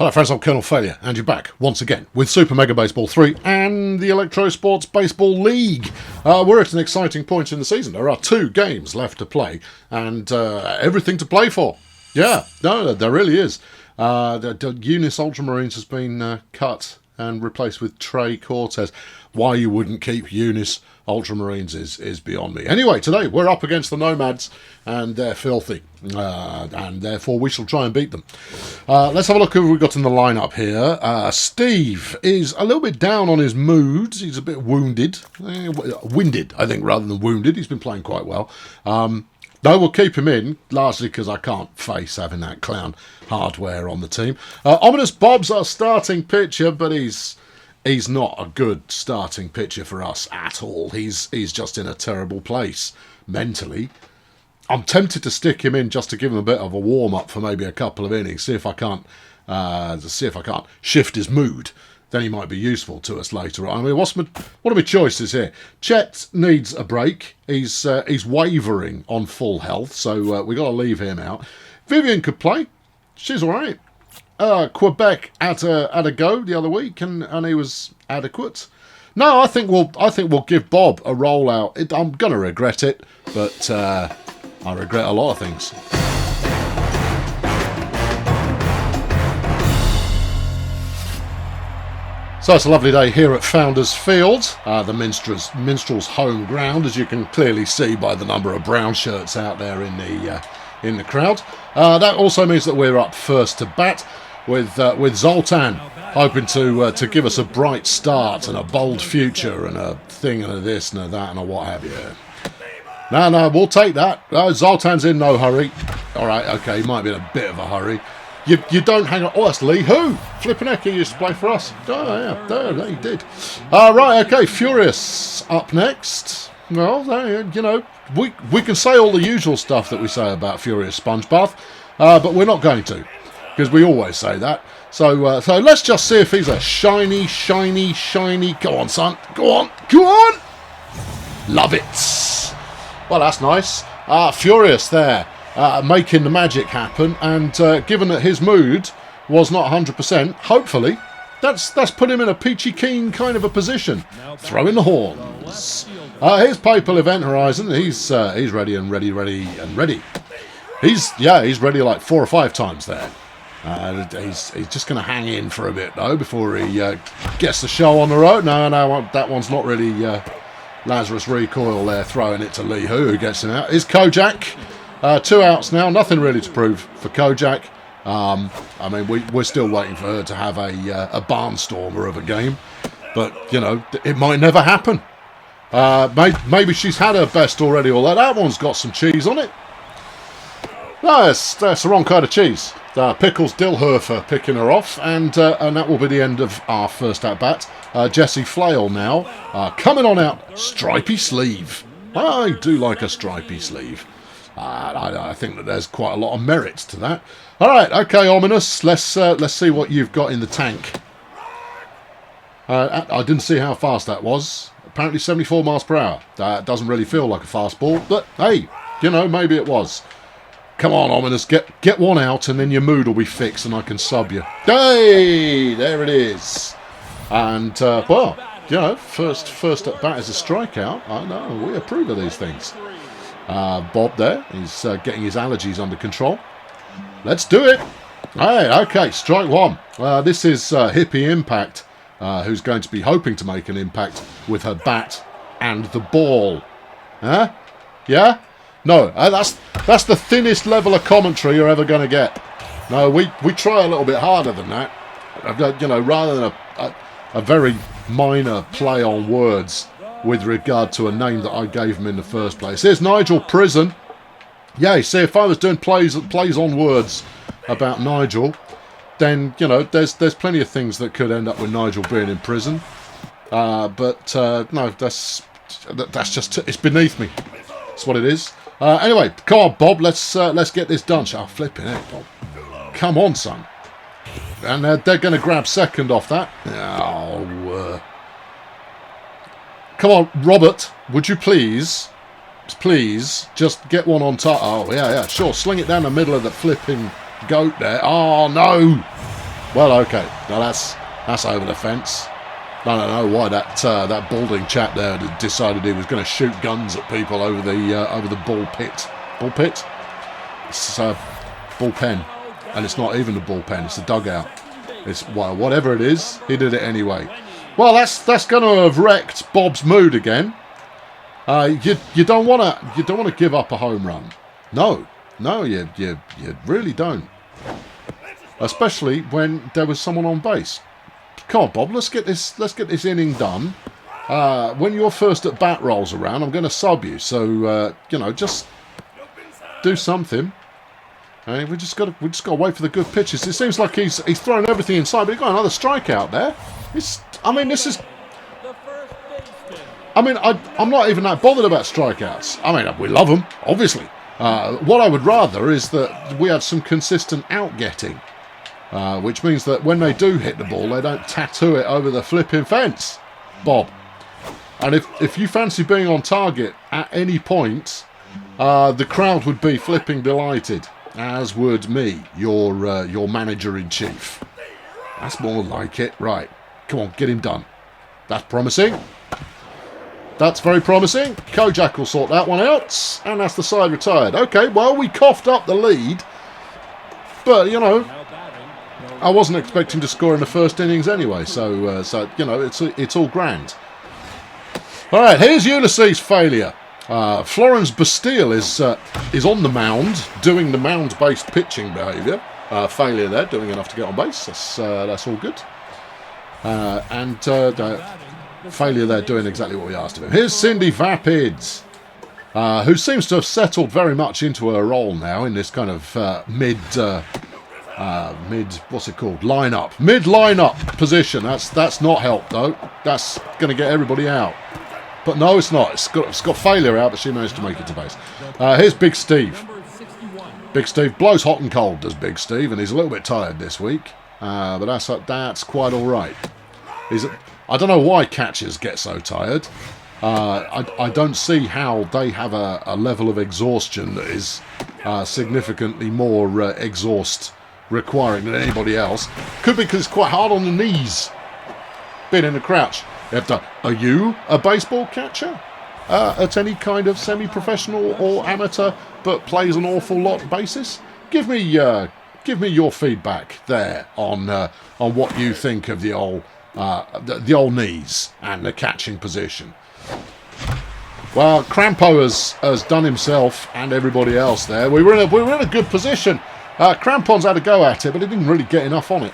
Hello friends, I'm Colonel Failure, and you're back once again with Super Mega Baseball 3 and the Electro Sports Baseball League. We're at an exciting point in the season. There are 2 games left to play and everything to play for. Yeah, no, there really is. The Unis Ultramarines has been cut and replaced with Trey Cortez. Why you wouldn't keep Unis Ultramarines is beyond me. Anyway, today we're up against the Nomads and they're filthy. And therefore we shall try and beat them. Let's have a look at who we've got in the lineup here. Steve is a little bit down on his moods. He's a bit wounded. Winded, I think, rather than wounded. He's been playing quite well. Though we'll keep him in, largely because I can't face having that clown hardware on the team. Ominous Bob's our starting pitcher, but he's not a good starting pitcher for us at all. He's just in a terrible place mentally. I'm tempted to stick him in just to give him a bit of a warm-up for maybe a couple of innings, see if I can't shift his mood. Then he might be useful to us later on. I mean, what are my choices here? Chet needs a break. He's wavering on full health, so we got to leave him out. Vivian could play. She's all right. Quebec had a go the other week, and he was adequate. No, I think we'll give Bob a rollout. I'm gonna regret it, but I regret a lot of things. So it's a lovely day here at Founders Field, the Minstrels' home ground, as you can clearly see by the number of brown shirts out there in the crowd. That also means that we're up first to bat with Zoltan hoping to give us a bright start and a bold future and a thing and a this and a that and a what have you. No, we'll take that. Zoltan's in no hurry. All right, okay, he might be in a bit of a hurry. You don't hang on. Oh, that's Lee. Who? Flippin' heck, he used to play for us. Oh, yeah, there he did. Right, okay, Furious up next. Well, we can say all the usual stuff that we say about Furious Sponge Bath, but we're not going to, because we always say that. So let's just see if he's a shiny. Go on, son. Go on. Love it. Well, that's nice. Furious there. Making the magic happen, and given that his mood was not 100%, hopefully that's put him in a peachy keen kind of a position. Throwing the horns. Here's Papal Event Horizon. He's ready and ready. He's ready like 4 or 5 times there. He's just going to hang in for a bit though before he gets the show on the road. No, that one's not really Lazarus Recoil there, throwing it to Lee who gets him out. Is Kojak. 2 outs now, nothing really to prove for Kojak. I mean, we're still waiting for her to have a barnstormer of a game, but it might never happen. Maybe she's had her best already. Although that one's got some cheese on it. No, that's the wrong kind of cheese. Pickles Dilherfer picking her off, and that will be the end of our first at bat. Jesse Flail now coming on out. Stripy sleeve. I do like a stripy sleeve. I think that there's quite a lot of merit to that. All right, okay, Ominous. Let's see what you've got in the tank. I didn't see how fast that was. Apparently 74 miles per hour. That doesn't really feel like a fastball, but hey, maybe it was. Come on, Ominous, get one out, and then your mood will be fixed, and I can sub you. Hey, there it is. And first at bat is a strikeout. I know we approve of these things. Bob there, he's getting his allergies under control. Let's do it. Hey, okay, strike one. This is Hippie Impact, who's going to be hoping to make an impact with her bat and the ball. Huh? Yeah? No, that's the thinnest level of commentary you're ever going to get. No, we try a little bit harder than that. Rather than a very minor play on words with regard to a name that I gave him in the first place. Here's Nigel Prison. Yeah, see, if I was doing plays on words about Nigel, then, there's plenty of things that could end up with Nigel being in prison. But no, that's just, it's beneath me. That's what it is. Anyway, come on, Bob, let's get this done. Oh, flipping heck, Bob. Come on, son. And they're going to grab second off that. Come on, Robert, would you please just get one on top? Oh, yeah, sure. Sling it down the middle of the flipping goat there. Oh, no. Well, okay. Now that's over the fence. I don't know why that balding chap there decided he was going to shoot guns at people over the ball pit. Ball pit? It's a bullpen, and it's not even a bullpen. It's a dugout. It's whatever it is. He did it anyway. Well, that's going to have wrecked Bob's mood again. You don't want to give up a home run. No, you really don't. Especially when there was someone on base. Come on, Bob. Let's get this inning done. When your first at bat rolls around, I'm going to sub you. So just do something. We just got to wait for the good pitches. It seems like he's thrown everything inside, but he got another strikeout there. I'm not even that bothered about strikeouts. I mean, we love them, obviously. What I would rather is that we have some consistent out-getting, which means that when they do hit the ball, they don't tattoo it over the flipping fence, Bob. And if you fancy being on target at any point, the crowd would be flipping delighted, as would me, your manager-in-chief. That's more like it. Right, come on, get him done. That's promising. That's very promising. Kojak will sort that one out. And that's the side retired. Okay, well, we coughed up the lead. But, I wasn't expecting to score in the first innings anyway. So it's all grand. All right, here's Ulysses' failure. Florence Bastille is on the mound, doing the mound-based pitching behaviour. Failure there, doing enough to get on base. That's all good. Failure there, doing exactly what we asked of him. Here's Cindy Vapids, who seems to have settled very much into her role now in this kind of mid lineup position. That's not help though. That's going to get everybody out. But no, it's not. It's got failure out, but she managed to make it to base. Here's Big Steve. Big Steve blows hot and cold, does Big Steve, and he's a little bit tired this week. But that's quite all right. I don't know why catchers get so tired. I don't see how they have a level of exhaustion that is significantly more exhaust requiring than anybody else. Could be because it's quite hard on the knees being in the crouch. Are you a baseball catcher at any kind of semi-professional or amateur but plays an awful lot basis? Give me your feedback there on what you think of the old knees and the catching position. Well, Crampo has done himself and everybody else there. We were in a good position. Crampon's had a go at it, but he didn't really get enough on it.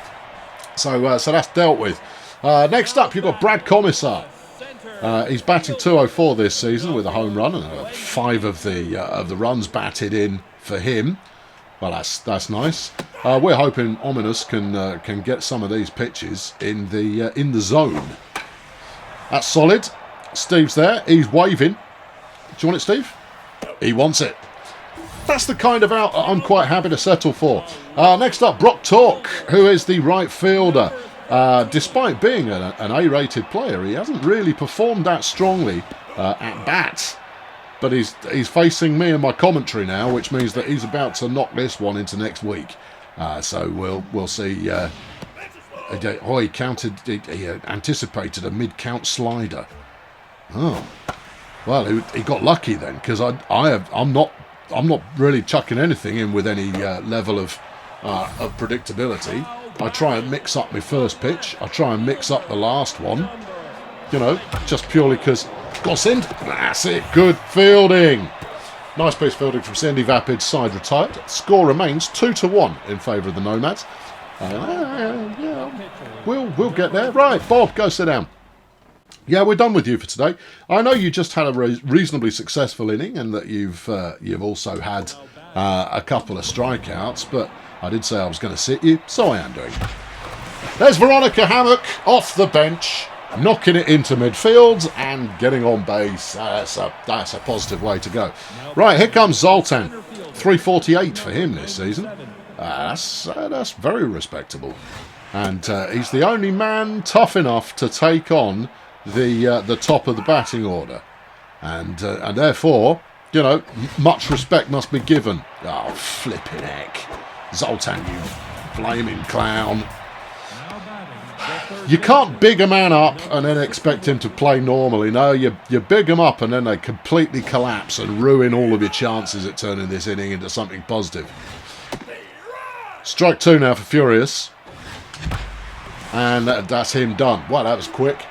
So that's dealt with. Next up, you've got Brad Commissar. He's batting .204 this season with a home run, and 5 of the runs batted in for him. Well, that's nice. We're hoping Ominous can get some of these pitches in the zone. That's solid. Steve's there. He's waving. Do you want it, Steve? He wants it. That's the kind of out I'm quite happy to settle for. Next up, Brock Tork, who is the right fielder. Despite being an A-rated player, he hasn't really performed that strongly at bat. But he's facing me in my commentary now, which means that he's about to knock this one into next week. So we'll see. He anticipated a mid-count slider. Oh, well, he got lucky then, because I'm not really chucking anything in with any level of predictability. I try and mix up my first pitch. I try and mix up the last one. Just purely because Gossind. That's it. Good fielding. Nice piece of fielding from Cindy Vapid. Side retired. Score remains 2-1 in favour of the Nomads. We'll get there. Right, Bob, go sit down. Yeah, we're done with you for today. I know you just had a reasonably successful inning, and that you've also had a couple of strikeouts, but I did say I was going to sit you, so I am doing it. There's Veronica Hammock off the bench, knocking it into midfield and getting on base. That's a positive way to go. Right, here comes Zoltan. 348 for him this season. That's very respectable. And he's the only man tough enough to take on the top of the batting order. And therefore, much respect must be given. Oh, flipping heck. Zoltan, you flaming clown. You can't big a man up and then expect him to play normally. No, you big him up and then they completely collapse and ruin all of your chances at turning this inning into something positive. Strike 2 now for Furious. And that's him done. Wow, that was quick.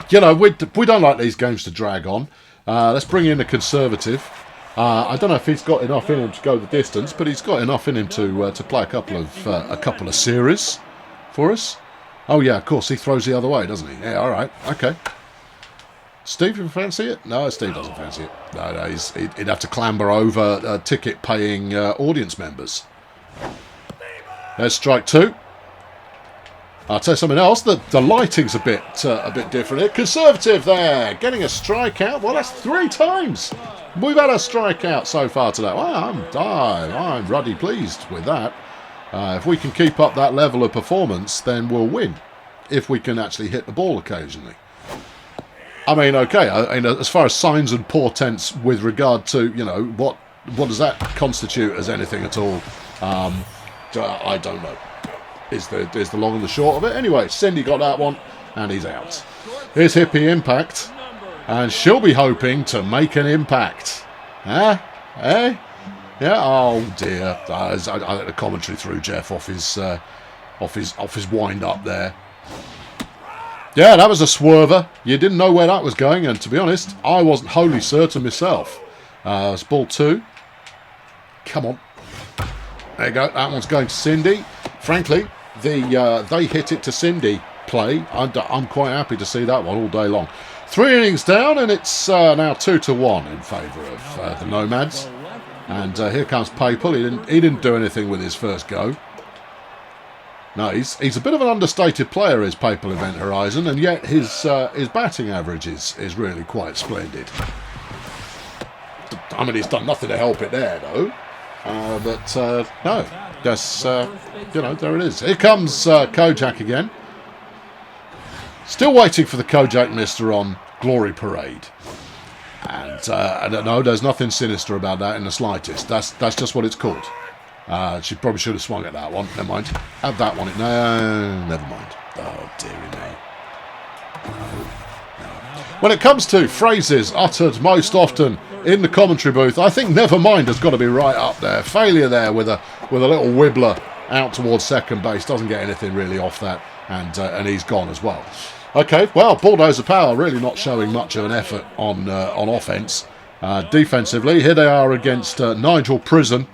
You know, we don't like these games to drag on. Let's bring in the conservative. I don't know if he's got enough in him to go the distance, but he's got enough in him to play a couple of series for us. Oh yeah, of course he throws the other way, doesn't he? Yeah, all right, okay. Steve, you fancy it? No, Steve doesn't fancy it. No, he'd have to clamber over ticket-paying audience members. There's strike 2. I'll tell you something else. The lighting's a bit different here. Conservative there, getting a strikeout. Well, that's 3 times we've had a strikeout so far today. Well, I'm ruddy pleased with that. If we can keep up that level of performance, then we'll win. If we can actually hit the ball occasionally. I mean, okay. As far as signs and portents with regard to, you know, what does that constitute as anything at all? I don't know. Is the long and the short of it. Anyway, Cindy got that one, and he's out. Here's Hippie Impact, and she'll be hoping to make an impact. Eh? Yeah. Oh dear. I let the commentary through Jeff off his wind up there. Yeah, that was a swerver. You didn't know where that was going, and to be honest, I wasn't wholly certain myself. It's ball 2. Come on. There you go. That one's going to Cindy. Frankly, they hit it to Cindy play. I'm quite happy to see that one all day long. 3 innings down, and it's now 2-1 in favour of the Nomads. And here comes Papal. He didn't do anything with his first go. No, he's a bit of an understated player, is Papal Event Horizon, and yet his batting average is really quite splendid. I mean, he's done nothing to help it there, though. But no, that's you know, there it is. Here comes Kojak again. Still waiting for the Kojak Mister on Glory Parade. And no, there's nothing sinister about that in the slightest. That's just what it's called. She probably should have swung at that one. Never mind. Have that one. No, never mind. Oh, dearie me. No. When it comes to phrases uttered most often in the commentary booth, I think never mind has got to be right up there. Failure there with a little wibbler out towards second base. Doesn't get anything really off that. And he's gone as well. Okay, well, Bulldozer Power really not showing much of an effort on offence. Defensively, here they are against Nigel Prison.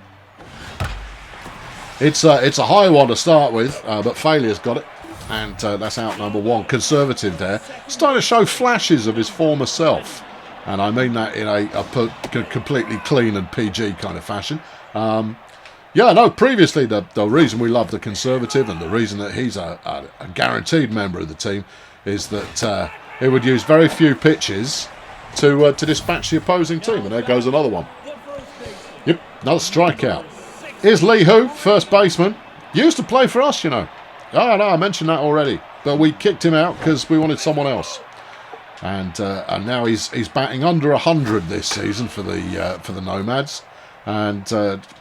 It's a high one to start with, but Failure's got it. And that's out number 1. Conservative there. Starting to show flashes of his former self. And I mean that in a completely clean and PG kind of fashion. Yeah, no, previously the reason we love the Conservative and the reason that he's a guaranteed member of the team is that he would use very few pitches to dispatch the opposing team. And there goes another one. Yep, another strikeout. Here's Lee Hu, first baseman. Used to play for us, you know. Oh, no, I mentioned that already. But we kicked him out because we wanted someone else. And now he's batting under 100 this season for the Nomads. And,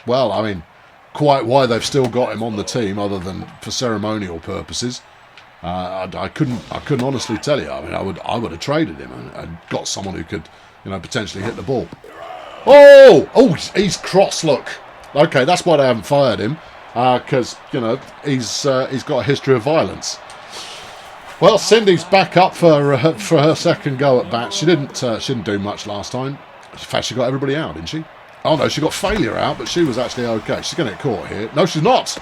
well, I mean, quite why they've still got him on the team other than for ceremonial purposes. I couldn't honestly tell you. I mean, I would have traded him and got someone who could, you know, potentially hit the ball. Oh, he's cross. Look, okay, that's why they haven't fired him, because you know he's got a history of violence. Well, Cindy's back up for her second go at bat. She didn't do much last time. In fact, she got everybody out, didn't she? Oh no, she got Failure out, but she was actually okay. She's going to get caught here. No, she's not.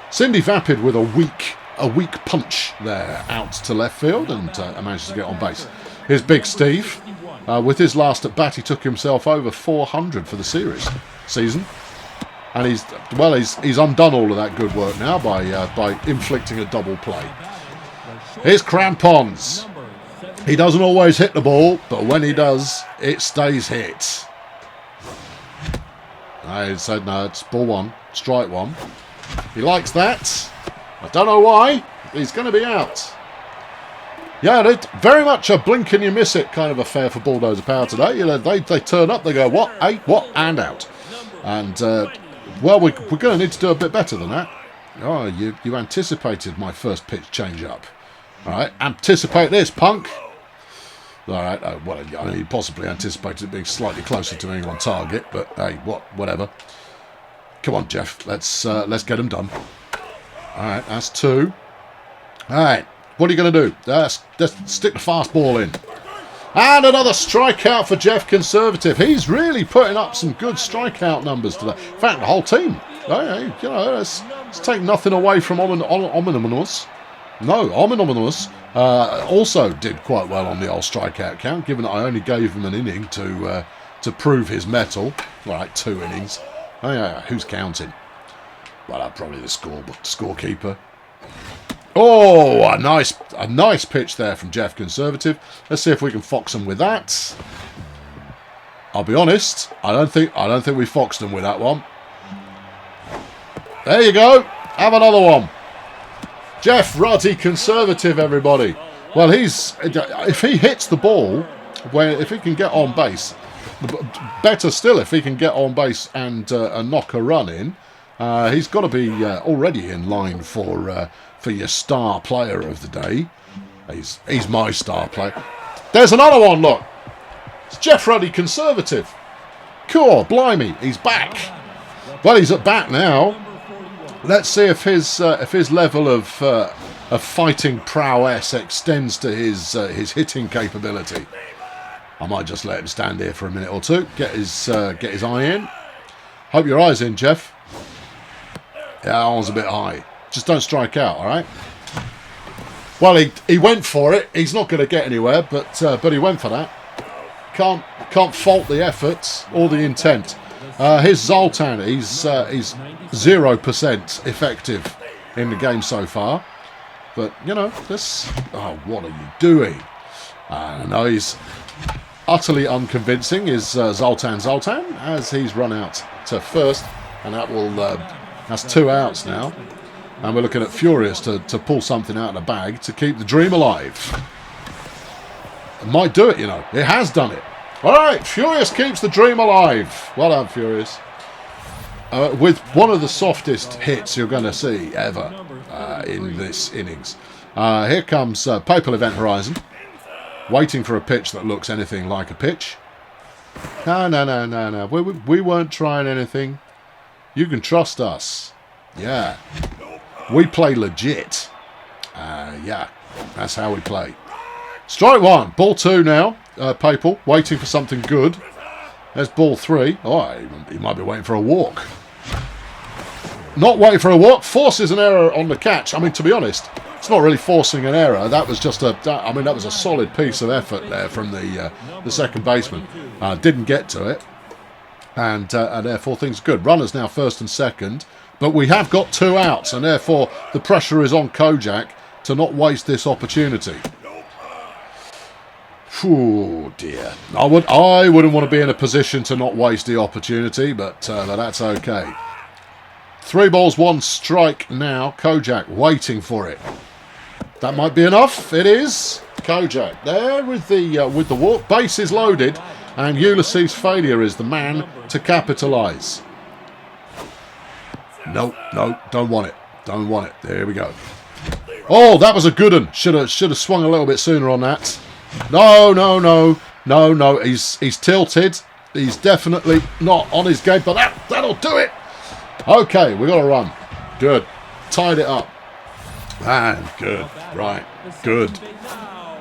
Cindy Vapid with a weak punch there out to left field and manages to get on base. Here's Big Steve. With his last at bat, he took himself over 400 for the season. And he's undone all of that good work now by inflicting a double play. Here's Crampons. He doesn't always hit the ball, but when he does, it stays hit. I said no, it's ball 1, strike 1. He likes that. I don't know why. He's going to be out. Yeah, it's very much a blink and you miss it kind of affair for Bulldozer Power today. You know, they turn up, they go, what, hey, what, and out. And, well, we're going to need to do a bit better than that. Oh, you anticipated my first pitch change-up. All right, anticipate this, punk. All right, well, I mean, he possibly anticipated it being slightly closer to being on target, but hey, whatever. Come on, Jeff, let's get him done. All right, that's 2. All right, what are you going to do? Let's stick the fastball in. And another strikeout for Jeff Conservative. He's really putting up some good strikeout numbers today. In fact, the whole team. Hey, you know, let's take nothing away from Ominous. No, Ominous also did quite well on the old strikeout count, given that I only gave him an inning to prove his mettle. All right, 2 innings. Oh, yeah, who's counting? Well, probably the scorekeeper. Oh, a nice pitch there from Jeff Conservative. Let's see if we can fox him with that. I'll be honest, I don't think we foxed him with that one. There you go. Have another one. Jeff Ruddy Conservative, everybody. Well, if he hits the ball, if he can get on base, better still if he can get on base and knock a run in. He's got to be already in line for your star player of the day. He's my star player. There's another one, look. It's Jeff Ruddy Conservative. Cool, blimey, he's back. Well, he's at bat now. Let's see if his level of fighting prowess extends to his hitting capability. I might just let him stand here for a minute or two. Get his eye in. Hope your eye's in, Jeff. Yeah, that one's a bit high. Just don't strike out, all right? Well, he went for it. He's not going to get anywhere, but he went for that. Can't fault the efforts or the intent. Here's Zoltan. He's 0% effective in the game so far. But, you know, this... Oh, what are you doing? No, he's utterly unconvincing, is Zoltan, as he's run out to first. And that will... that's 2 outs now. And we're looking at Furious to pull something out of the bag to keep the dream alive. It might do it, you know. It has done it. All right, Furious keeps the dream alive. Well done, Furious. With one of the softest hits you're going to see ever in this innings. Here comes Papal Event Horizon, waiting for a pitch that looks anything like a pitch. No. We weren't trying anything. You can trust us. Yeah. We play legit. Yeah, that's how we play. Strike 1. Ball 2 now. Papal, waiting for something good. There's ball 3. Oh, he might be waiting for a walk. Not waiting for a walk. Forces an error on the catch. I mean, to be honest, it's not really forcing an error. That was just that was a solid piece of effort there from the second baseman. Didn't get to it. And therefore things are good. Runners now first and second. But we have got 2 outs, and therefore the pressure is on Kojak to not waste this opportunity. Oh dear. I wouldn't want to be in a position to not waste the opportunity, but that's okay. 3 balls, 1 strike now. Kojak waiting for it. That might be enough. It is. Kojak there with the walk. Base is loaded, and Ulysses Failure is the man to capitalise. No, don't want it. Don't want it. There we go. Oh, that was a good one. Should have swung a little bit sooner on that. No. He's tilted. He's definitely not on his game, but that'll do it. Okay, we got a run. Good. Tied it up. And good. Right. Good.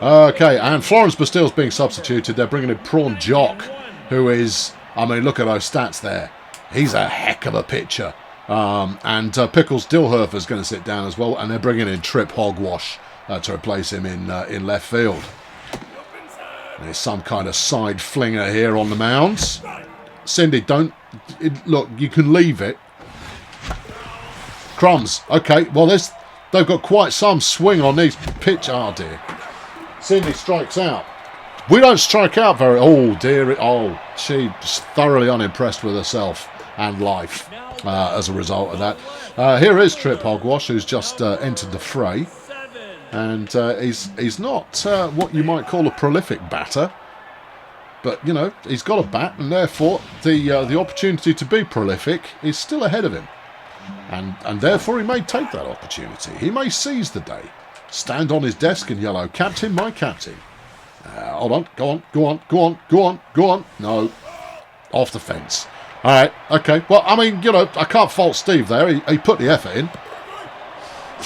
Okay, and Florence Bastille's being substituted. They're bringing in Prawn Jock, who is, I mean, look at those stats there. He's a heck of a pitcher. And Pickles Dilherfer's going to sit down as well, and they're bringing in Trip Hogwash to replace him in left field. There's some kind of side flinger here on the mound. Cindy, look, you can leave it. Crumbs. Okay, well, they've got quite some swing on these pitch. Oh, dear. Cindy strikes out. We don't strike out very... Oh, dear. Oh, she's thoroughly unimpressed with herself and life as a result of that. Here is Trip Hogwash, who's just entered the fray. And he's not what you might call a prolific batter. But, you know, he's got a bat, and therefore the opportunity to be prolific is still ahead of him. And therefore he may take that opportunity. He may seize the day. Stand on his desk and yell, "Oh, Captain, my Captain." Hold on, go on, go on, go on, go on, go on. No, off the fence. All right, okay. Well, I mean, you know, I can't fault Steve there. He put the effort in.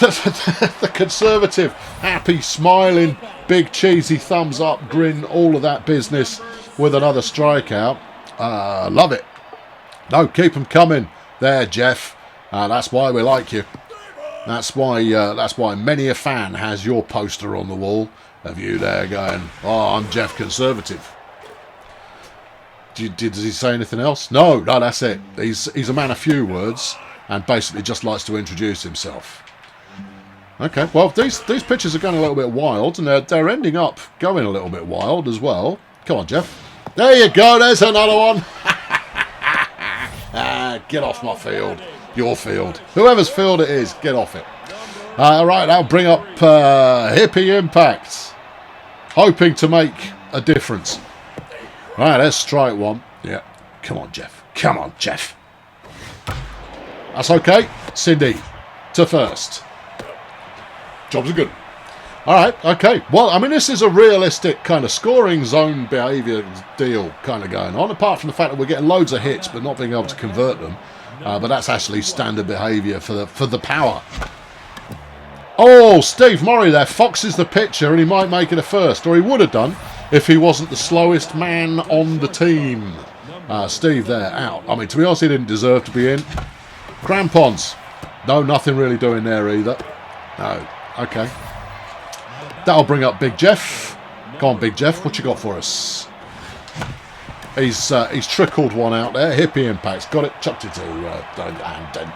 The conservative, happy, smiling, big cheesy thumbs up, grin, all of that business with another strikeout. Love it. No, keep them coming. There, Jeff. That's why we like you. That's why many a fan has your poster on the wall of you there going, "Oh, I'm Jeff Conservative." Does he say anything else? No, that's it. He's a man of few words and basically just likes to introduce himself. Okay, well, these pitches are going a little bit wild, and they're ending up going a little bit wild as well. Come on, Jeff. There you go. There's another one. Get off my field. Your field. Whoever's field it is, get off it. All right, I'll bring up Hippie Impact. Hoping to make a difference. All right, let's strike one. Yeah. Come on, Jeff. Come on, Jeff. That's okay. Cindy to first. Jobs are good. All right, okay. Well, I mean, this is a realistic kind of scoring zone behaviour deal kind of going on, apart from the fact that we're getting loads of hits but not being able to convert them. But that's actually standard behaviour for the power. Oh, Steve Murray there foxes the pitcher, and he might make it a first, or he would have done if he wasn't the slowest man on the team. Steve there, out. I mean, to be honest, he didn't deserve to be in. Crampons. No, nothing really doing there either. No. Okay. That'll bring up Big Jeff. Come on, Big Jeff. What you got for us? He's trickled one out there. Hippie Impact's got it. Chucked it to and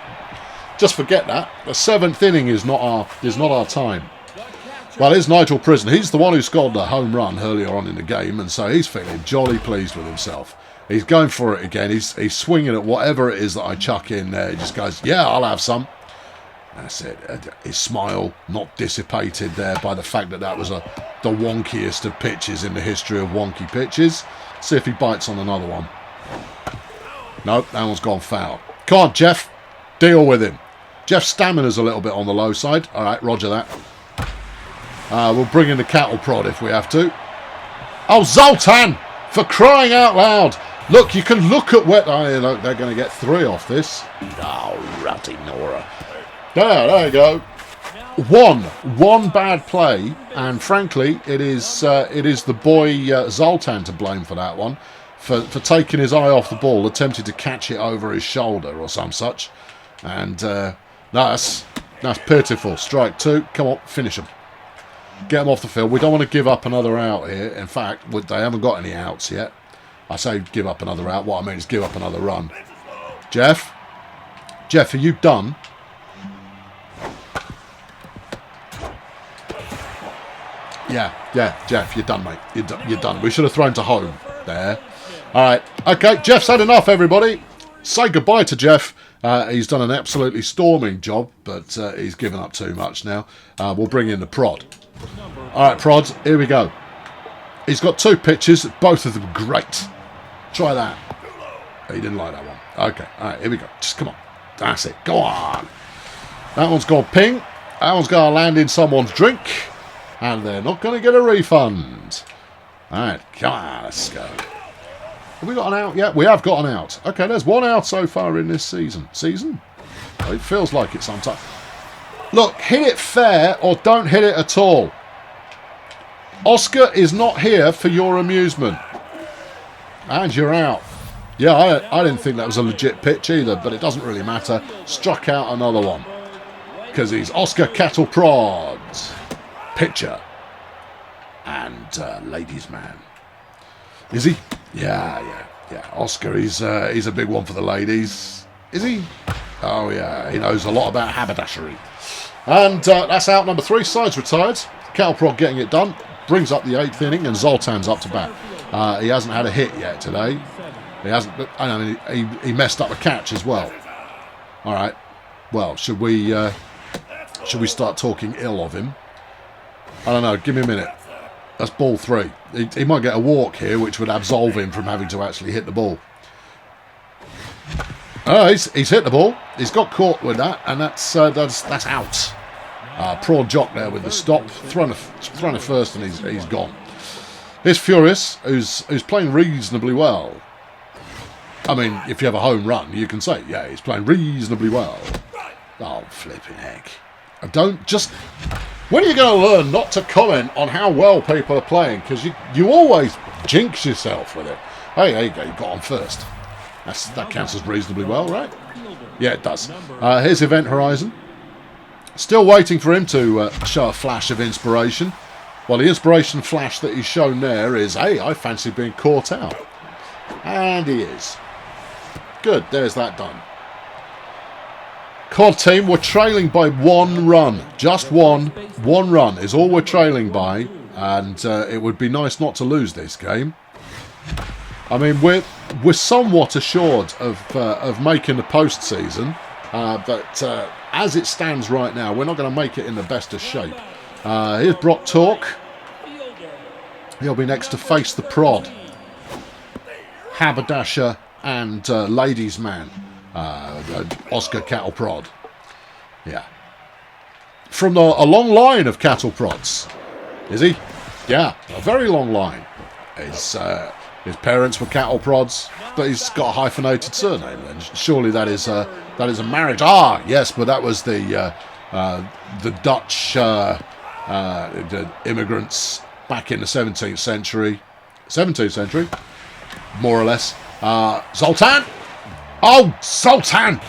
just forget that. The 7th inning is not our time. Well, here's Nigel Prison. He's the one who scored the home run earlier on in the game, and so he's feeling jolly pleased with himself. He's going for it again. He's swinging at whatever it is that I chuck in there. He just goes, "Yeah, I'll have some." That's it. His smile not dissipated there by the fact that was the wonkiest of pitches in the history of wonky pitches. See if he bites on another one. Nope, that one's gone foul. Come on, Jeff. Deal with him. Jeff's stamina's a little bit on the low side. All right, roger that. We'll bring in the cattle prod if we have to. Oh, Zoltan! For crying out loud! Look, you can look at what... Oh, look, they're going to get 3 off this. Oh, rutty Nora. There you go. One bad play, and frankly, it is the boy Zoltan to blame for that one, for taking his eye off the ball, attempted to catch it over his shoulder or some such, and that's pitiful. Strike 2. Come on, finish them. Get them off the field. We don't want to give up another out here. In fact, they haven't got any outs yet. I say give up another out. What I mean is give up another run. Jeff, are you done? Yeah, Jeff, you're done, mate. You're done. We should have thrown to home there. All right. Okay, Jeff's had enough, everybody. Say goodbye to Jeff. He's done an absolutely storming job, but he's given up too much now. We'll bring in the prod. All right, prod, here we go. He's got 2 pitches, both of them great. Try that. He didn't like that one. Okay, all right, here we go. Just come on. That's it. Go on. That one's gone ping. That one's going to land in someone's drink. And they're not going to get a refund. All right, come on, let's go. Have we got an out yet? We have got an out. Okay, there's 1 out so far in this season. Oh, it feels like it sometimes. Look, hit it fair or don't hit it at all. Oscar is not here for your amusement. And you're out. Yeah, I didn't think that was a legit pitch either, but it doesn't really matter. Struck out another one. Because he's Oscar Cattle Prods. Pitcher and ladies' man. Is he? Yeah. Oscar, he's a big one for the ladies. Is he? Oh yeah, he knows a lot about haberdashery. And that's out number 3. Sides retired. Cattle Prod getting it done. Brings up the 8th inning, and Zoltan's up to bat. He hasn't had a hit yet today. He hasn't. I mean, he messed up a catch as well. All right. Well, should we start talking ill of him? I don't know, give me a minute. That's ball 3. He might get a walk here, which would absolve him from having to actually hit the ball. Oh, he's hit the ball. He's got caught with that, and that's out. Prawn Jock there with the stop, thrown a first, and he's gone. Here's Furious, who's playing reasonably well. I mean, if you have a home run, you can say, yeah, he's playing reasonably well. Oh, flipping heck! When are you going to learn not to comment on how well people are playing? Because you always jinx yourself with it. Hey, there you go. You got on first. That counts as reasonably well, right? Yeah, it does. Here's Event Horizon. Still waiting for him to show a flash of inspiration. Well, the inspiration flash that he's shown there is, hey, I fancy being caught out. And he is. Good, there's that done. COD team, we're trailing by 1 run. Just one. 1 run is all we're trailing by. And it would be nice not to lose this game. I mean, we're somewhat assured of making the postseason. But as it stands right now, we're not going to make it in the best of shape. Here's Brock Talk. He'll be next to face the prod. Haberdasher and Ladies Man. Oscar Cattle Prod. Yeah. From a long line of cattle prods. Is he? Yeah, a very long line. His parents were cattle prods, but he's got a hyphenated surname. And surely that is a marriage. Ah, yes, but that was the Dutch the immigrants back in the 17th century. 17th century, more or less. Zoltan. Oh, Sultan!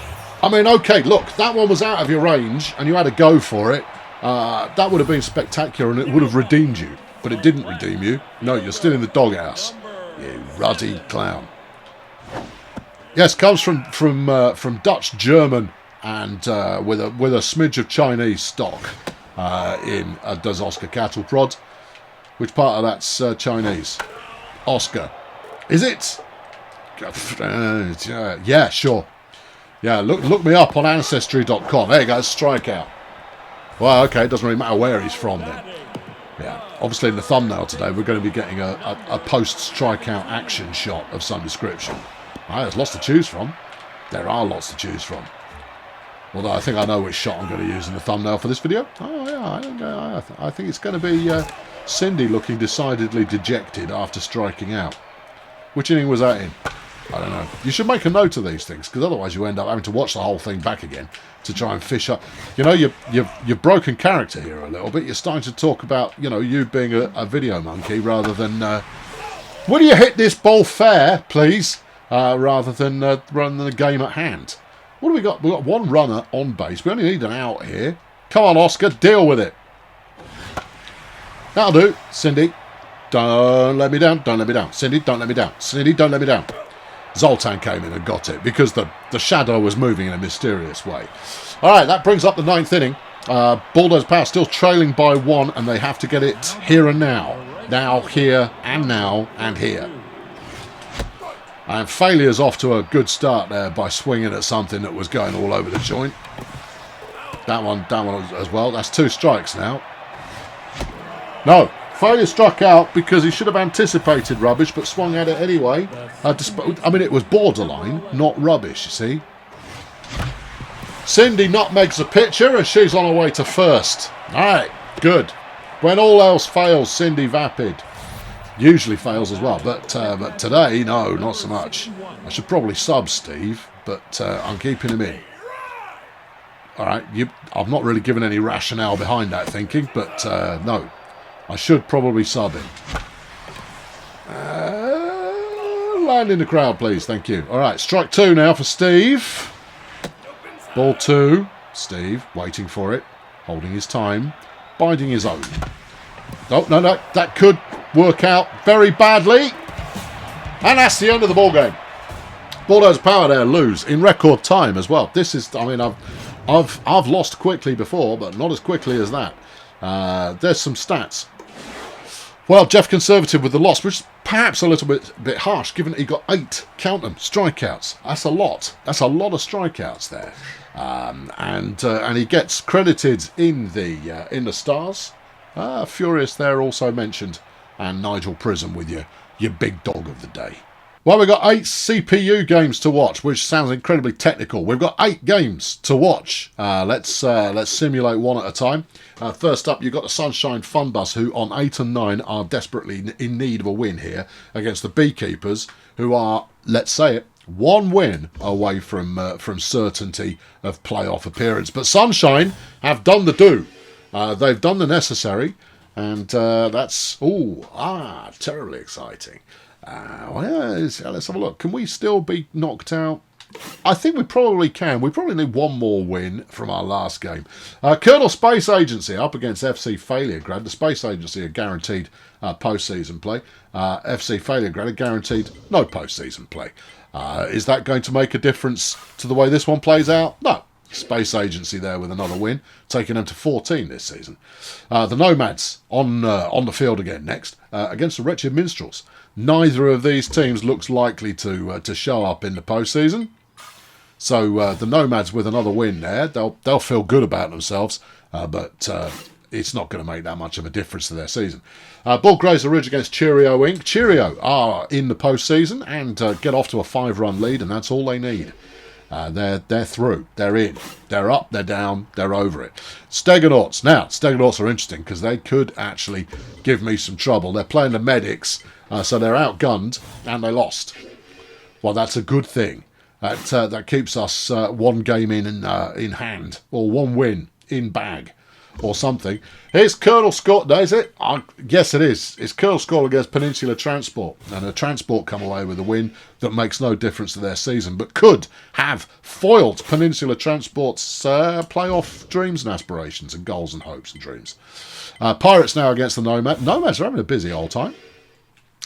I mean, okay, look, that one was out of your range, and you had to go for it. That would have been spectacular, and it would have redeemed you. But it didn't redeem you. No, you're still in the doghouse. You ruddy clown. Yes, comes from Dutch, German, and with a smidge of Chinese stock does Oscar Cattle Prod. Which part of that's Chinese? Oscar. Is it? Yeah, sure. Yeah, look me up on Ancestry.com. There you go, Strikeout. Well, okay, it doesn't really matter where he's from then. Yeah, obviously in the thumbnail today we're going to be getting a post-strikeout action shot of some description. There's lots to choose from. There are lots to choose from. Although I think I know which shot I'm going to use in the thumbnail for this video. Oh yeah, I think it's going to be Cindy looking decidedly dejected after striking out. Which inning was that in? I don't know. You should make a note of these things, because otherwise you end up having to watch the whole thing back again to try and fish up. You know, you've broken character here a little bit. You're starting to talk about, you know, you being a video monkey rather than, will you hit this ball fair, please? Rather than the game at hand. What do we got? We've got 1 runner on base. We only need an out here. Come on, Oscar, deal with it. That'll do, Cindy. Don't let me down. Don't let me down. Cindy, don't let me down. Cindy, don't let me down. Zoltan came in and got it because the shadow was moving in a mysterious way. All right, that brings up the 9th inning. Bulldozer Power still trailing by 1, and they have to get it here and now. Now, here, and now, and here. And Failure's off to a good start there by swinging at something that was going all over the joint. That one as well. That's 2 strikes now. No. Failure struck out because he should have anticipated rubbish, but swung at it anyway. I mean, it was borderline, not rubbish, you see. Cindy nutmegs the pitcher, and she's on her way to first. All right, good. When all else fails, Cindy vapid. Usually fails as well, but today, no, not so much. I should probably sub Steve, but I'm keeping him in. All right, I've not really given any rationale behind that thinking, but no. I should probably sub him. Land in the crowd, please. Thank you. All right, strike 2 now for Steve. Ball 2. Steve waiting for it, holding his time, biding his own. Oh, no, that could work out very badly. And that's the end of the ball game. Bulldozer Power there lose in record time as well. This is, I mean, I've lost quickly before, but not as quickly as that. There's some stats. Well, Jeff Conservative with the loss, which is perhaps a little bit harsh, given he got 8, count them, strikeouts. That's a lot. That's a lot of strikeouts there. And he gets credited in the stars. Furious there also mentioned, and Nigel Prism with your big dog of the day. Well, Well, we've got 8 CPU games to watch, which sounds incredibly technical. We've got 8 games to watch. Let's simulate one at a time. First up, you've got the Sunshine Fun Bus, who on 8 and 9 are desperately in need of a win here against the Beekeepers, who are, let's say it, one win away from certainty of playoff appearance. But Sunshine have done the do. They've done the necessary, and that's terribly exciting. Let's have a look. Can we still be knocked out? I think we probably can. We probably need one more win from our last game. Colonel Space Agency up against FC Failure-Grad. The Space Agency are guaranteed postseason play. FC Failure-Grad are guaranteed no postseason play. Is that going to make a difference to the way this one plays out? No. Space Agency there with another win, taking them to 14 this season. The Nomads on the field again next against the Wretched Minstrels. Neither of these teams looks likely to show up in the postseason. So the Nomads with another win there, they'll feel good about themselves, but it's not going to make that much of a difference to their season. Bulldozer Ridge against Cheerio Inc. Cheerio are in the postseason and get off to a 5-run lead, and that's all they need. They're through. They're in. They're up. They're down. They're over it. Stegonauts. Now, Stegonauts are interesting because they could actually give me some trouble. They're playing the Medics, so they're outgunned and they lost. Well, that's a good thing. That keeps us one game in hand, or one win in bag, or something. Here's Colonel Scott. No, is it? Yes, it is. It's Colonel Scott against Peninsula Transport, and the Transport come away with a win that makes no difference to their season, but could have foiled Peninsula Transport's playoff dreams and aspirations, and goals and hopes and dreams. Pirates now against the Nomads. Nomads are having a busy old time,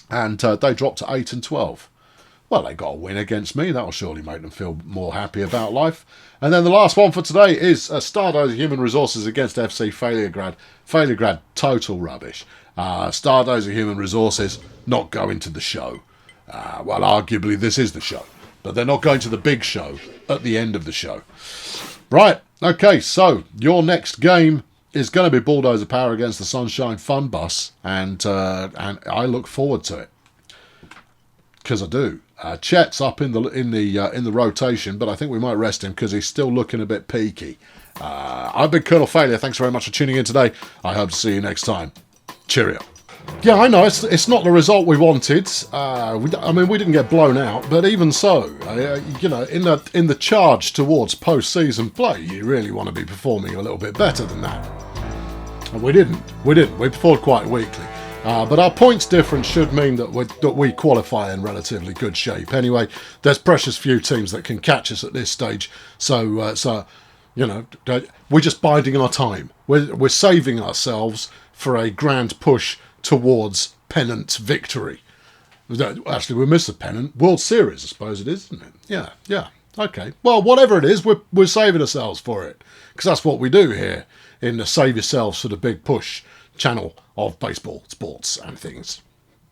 and they dropped to 8 and 12. Well, they got a win against me. That'll surely make them feel more happy about life. And then the last one for today is Stardozer Human Resources against FC Failure-Grad. Failure-Grad, total rubbish. Stardozer Human Resources not going to the show. Well, arguably this is the show. But they're not going to the big show at the end of the show. Right, okay, so your next game is going to be Bulldozer Power against the Sunshine Fun Bus. And I look forward to it. Because I do. Chet's up in the rotation, but I think we might rest him because he's still looking a bit peaky. I've been Colonel Failure. Thanks very much for tuning in today. I hope to see you next time. Cheerio. Yeah, I know it's not the result we wanted. We didn't get blown out, but even so, in the charge towards post-season play, you really want to be performing a little bit better than that. And we didn't. We performed quite weakly. But our points difference should mean that we qualify in relatively good shape. Anyway, there's precious few teams that can catch us at this stage. So we're just biding our time. We're saving ourselves for a grand push towards pennant victory. Actually, we missed the pennant. World Series, I suppose it is, isn't it? Yeah. Okay. Well, whatever it is, we're saving ourselves for it. Because that's what we do here in the Save Yourselves for the Big Push channel of baseball, sports and things.